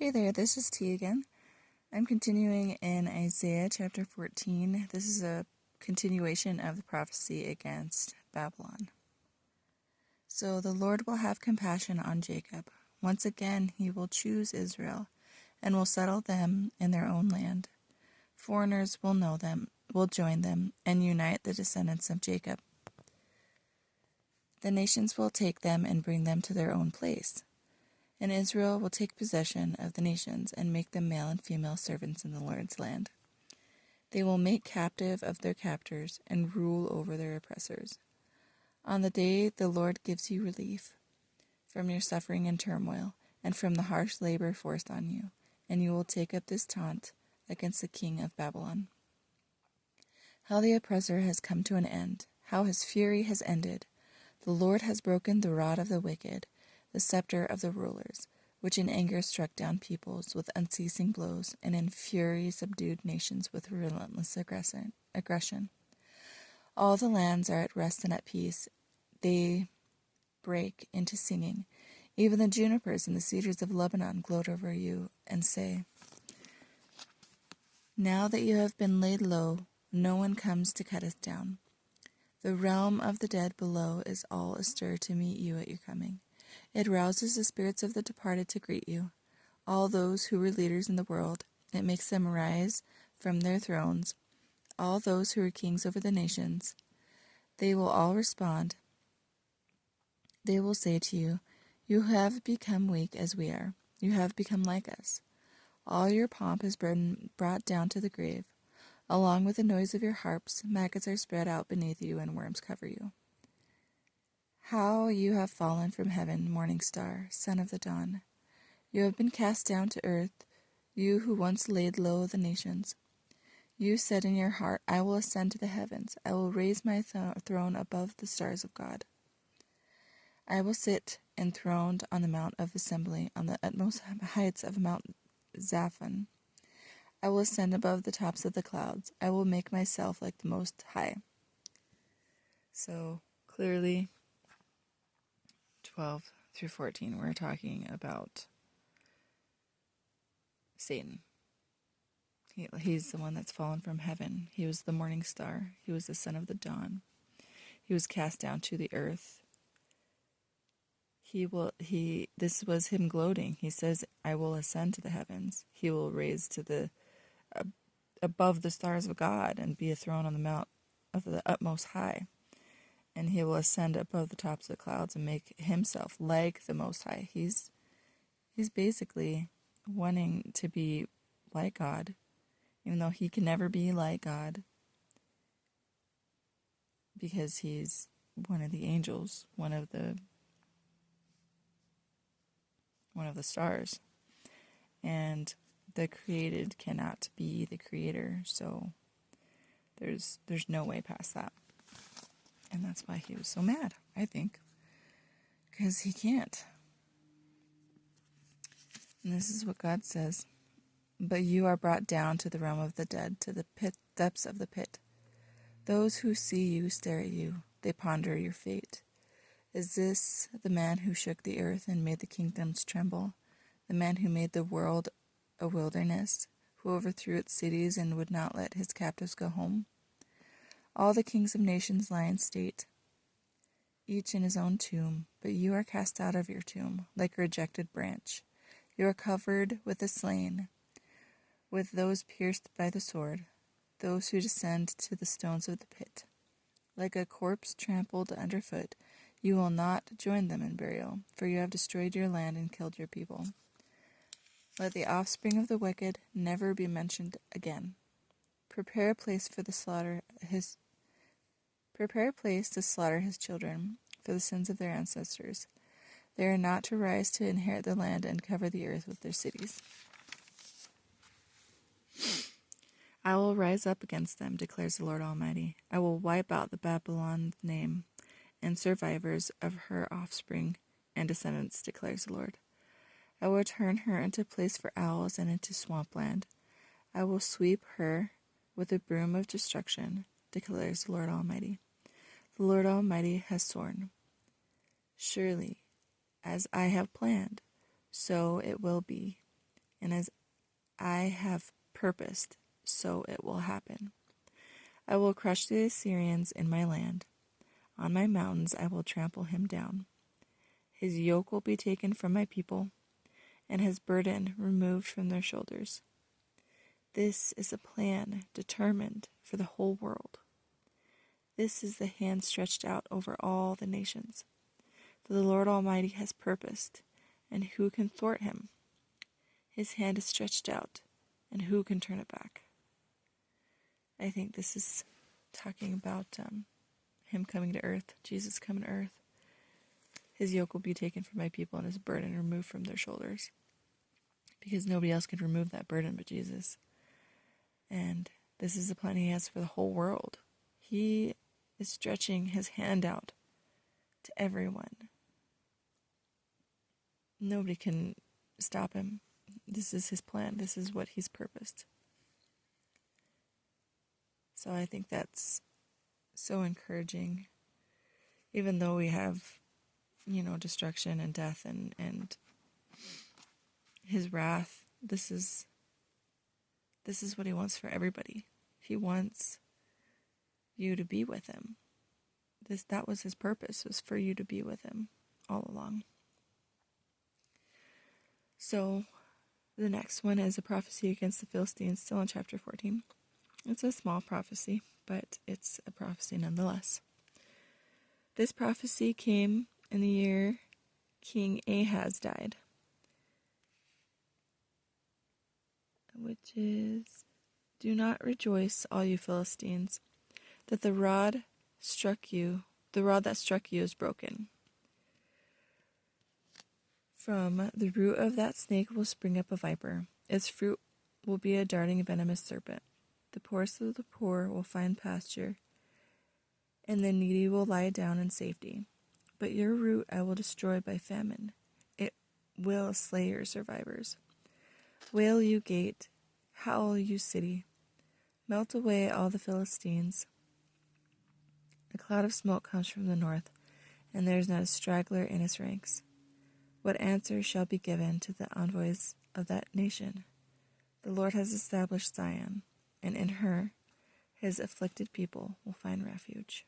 Hey there, this is T again. I'm continuing in Isaiah chapter 14. This is a continuation of the prophecy against Babylon. So the Lord will have compassion on Jacob. Once again, he will choose Israel and will settle them in their own land. Foreigners will know them, will join them, and unite the descendants of Jacob. The nations will take them and bring them to their own place. And Israel will take possession of the nations and make them male and female servants in the Lord's land. They will make captive of their captors and rule over their oppressors. On the day the Lord gives you relief from your suffering and turmoil and from the harsh labor forced on you, and you will take up this taunt against the king of Babylon. How the oppressor has come to an end, how his fury has ended. The Lord has broken the rod of the wicked, the scepter of the rulers, which in anger struck down peoples with unceasing blows, and in fury subdued nations with relentless aggression. All the lands are at rest and at peace. They break into singing. Even the junipers and the cedars of Lebanon gloat over you and say, "Now that you have been laid low, no one comes to cut us down." The realm of the dead below is all astir to meet you at your coming. It rouses the spirits of the departed to greet you, all those who were leaders in the world. It makes them rise from their thrones, all those who were kings over the nations. They will all respond. They will say to you, "You have become weak as we are. You have become like us. All your pomp has been brought down to the grave. Along with the noise of your harps, maggots are spread out beneath you and worms cover you. How you have fallen from heaven, morning star, son of the dawn. You have been cast down to earth, you who once laid low the nations. You said in your heart, I will ascend to the heavens. I will raise my throne above the stars of God. I will sit enthroned on the mount of assembly, on the utmost heights of Mount Zaphon. I will ascend above the tops of the clouds. I will make myself like the Most High. So clearly, 12 through 14, we're talking about Satan. He's the one that's fallen from heaven. He was the morning star. He was the son of the dawn. He was cast down to the earth. This was him gloating. He says, I will ascend to the heavens. He will raise to the above the stars of God and be a throne on the mount of the utmost high. And he will ascend above the tops of the clouds and make himself like the Most High. He's basically wanting to be like God, even though he can never be like God, because he's one of the angels, one of the stars, and the created cannot be the creator. So there's no way past that. And that's why he was so mad, I think, because he can't. And this is what God says. But you are brought down to the realm of the dead, to the depths of the pit. Those who see you stare at you. They ponder your fate. Is this the man who shook the earth and made the kingdoms tremble? The man who made the world a wilderness, who overthrew its cities and would not let his captives go home? All the kings of nations lie in state, each in his own tomb, but you are cast out of your tomb, like a rejected branch. You are covered with the slain, with those pierced by the sword, those who descend to the stones of the pit. Like a corpse trampled underfoot, you will not join them in burial, for you have destroyed your land and killed your people. Let the offspring of the wicked never be mentioned again. Prepare a place to slaughter his children for the sins of their ancestors. They are not to rise to inherit the land and cover the earth with their cities. I will rise up against them, declares the Lord Almighty. I will wipe out the Babylon name and survivors of her offspring and descendants, declares the Lord. I will turn her into a place for owls and into swampland. I will sweep her with a broom of destruction, declares the Lord Almighty. The Lord Almighty has sworn. Surely, as I have planned, so it will be. and as I have purposed, so it will happen. I will crush the Assyrians in my land. On my mountains I will trample him down. His yoke will be taken from my people, and his burden removed from their shoulders. This is a plan determined for the whole world. This is the hand stretched out over all the nations. For the Lord Almighty has purposed, and who can thwart him? His hand is stretched out, and who can turn it back? I think this is talking about him coming to earth, Jesus coming to earth. His yoke will be taken from my people, and his burden removed from their shoulders. Because nobody else could remove that burden but Jesus. And this is the plan he has for the whole world. He is stretching his hand out to everyone. Nobody can stop him. This is his plan. This is what he's purposed. So I think that's so encouraging. Even though we have, destruction and death and his wrath, this is what he wants for everybody. He wants you to be with him. That was his purpose, was for you to be with him all along. So the next one is a prophecy against the Philistines, still in chapter 14. It's a small prophecy, but it's a prophecy nonetheless. This prophecy came in the year King Ahaz died, which is, "Do not rejoice, all you Philistines, that the rod that struck you is broken. From the root of that snake will spring up a viper. Its fruit will be a darting venomous serpent. The poorest of the poor will find pasture, and the needy will lie down in safety. But your root I will destroy by famine. It will slay your survivors. Wail, you gate, howl, you city. Melt away all the Philistines. A cloud of smoke comes from the north, and there is not a straggler in its ranks. What answer shall be given to the envoys of that nation? The Lord has established Zion, and in her his afflicted people will find refuge."